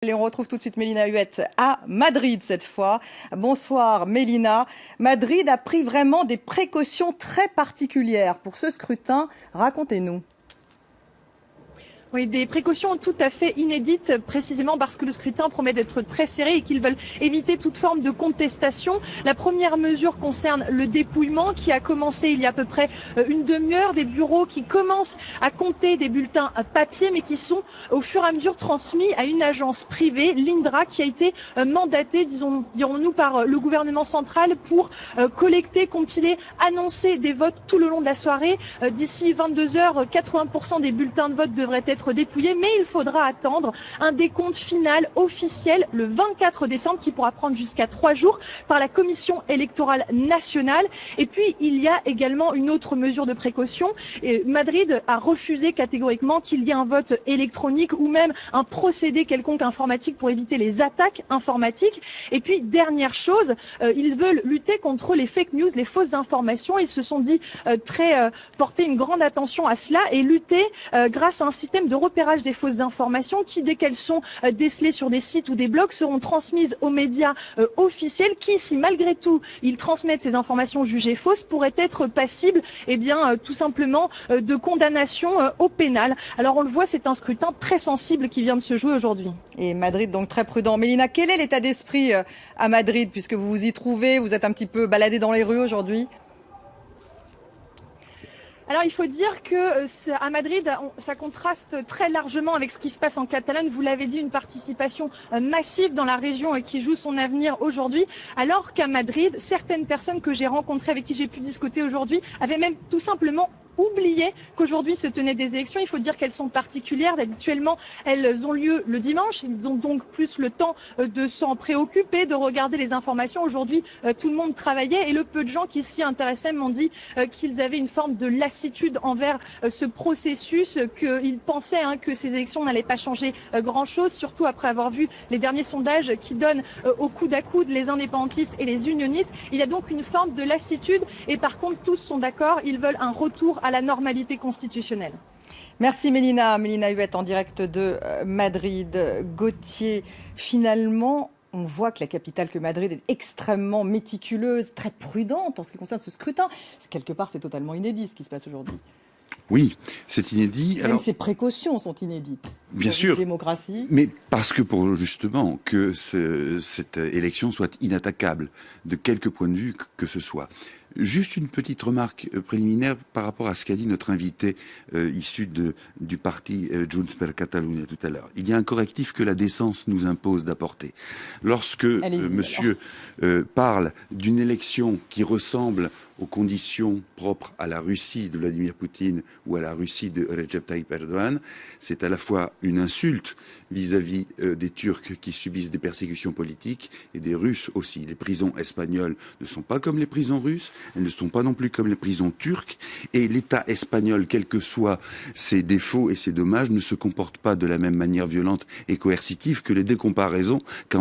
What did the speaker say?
Et on retrouve tout de suite Mélina Huette à Madrid cette fois. Bonsoir Mélina. Madrid a pris vraiment des précautions très particulières pour ce scrutin. Racontez-nous. Oui, des précautions tout à fait inédites, précisément parce que le scrutin promet d'être très serré et qu'ils veulent éviter toute forme de contestation. La première mesure concerne le dépouillement qui a commencé il y a à peu près une demi-heure. Des bureaux qui commencent à compter des bulletins papier, mais qui sont au fur et à mesure transmis à une agence privée, l'Indra, qui a été mandatée, dirons-nous, par le gouvernement central pour collecter, compiler, annoncer des votes tout le long de la soirée. D'ici 22 heures, 80% des bulletins de vote devraient être dépouillé, mais il faudra attendre un décompte final officiel le 24 décembre qui pourra prendre jusqu'à 3 jours par la Commission électorale nationale. Et puis, il y a également une autre mesure de précaution. Et Madrid a refusé catégoriquement qu'il y ait un vote électronique ou même un procédé quelconque informatique pour éviter les attaques informatiques. Et puis, dernière chose, ils veulent lutter contre les fake news, les fausses informations. Ils se sont dit porter une grande attention à cela et lutter grâce à un système de repérage des fausses informations qui, dès qu'elles sont décelées sur des sites ou des blogs, seront transmises aux médias officiels qui, si malgré tout ils transmettent ces informations jugées fausses, pourraient être passibles tout simplement de condamnation au pénal. Alors on le voit, c'est un scrutin très sensible qui vient de se jouer aujourd'hui. Et Madrid donc très prudent. Mélina, quel est l'état d'esprit à Madrid puisque vous vous y trouvez, vous êtes un petit peu baladée dans les rues aujourd'hui? Alors il faut dire que à Madrid, ça contraste très largement avec ce qui se passe en Catalogne. Vous l'avez dit, une participation massive dans la région qui joue son avenir aujourd'hui, alors qu'à Madrid, certaines personnes que j'ai rencontrées, avec qui j'ai pu discuter aujourd'hui, avaient même tout simplement oublié qu'aujourd'hui se tenaient des élections. Il faut dire qu'elles sont particulières. Habituellement, elles ont lieu le dimanche. Ils ont donc plus le temps de s'en préoccuper, de regarder les informations. Aujourd'hui, tout le monde travaillait et le peu de gens qui s'y intéressaient m'ont dit qu'ils avaient une forme de lassitude envers ce processus, qu'ils pensaient que ces élections n'allaient pas changer grand-chose, surtout après avoir vu les derniers sondages qui donnent au coude à coude les indépendantistes et les unionistes. Il y a donc une forme de lassitude et par contre, tous sont d'accord. Ils veulent un retour à la normalité constitutionnelle. Merci Mélina. Mélina Huette en direct de Madrid. Gauthier, finalement, on voit que la capitale que Madrid est extrêmement méticuleuse, très prudente en ce qui concerne ce scrutin. Quelque part, c'est totalement inédit ce qui se passe aujourd'hui. Oui, c'est inédit. Même ces précautions sont inédites. Bien sûr, démocratie. Mais parce que pour justement que cette élection soit inattaquable de quelque point de vue que ce soit. Juste une petite remarque préliminaire par rapport à ce qu'a dit notre invité issu du parti Junts per Catalunya tout à l'heure. Il y a un correctif que la décence nous impose d'apporter. Lorsque monsieur parle d'une élection qui ressemble aux conditions propres à la Russie de Vladimir Poutine ou à la Russie de Recep Tayyip Erdogan, c'est à la fois une insulte vis-à-vis des Turcs qui subissent des persécutions politiques et des Russes aussi. Les prisons espagnoles ne sont pas comme les prisons russes, elles ne sont pas non plus comme les prisons turques, et l'État espagnol, quels que soient ses défauts et ses dommages, ne se comporte pas de la même manière violente et coercitive que les décomparaisons qu'a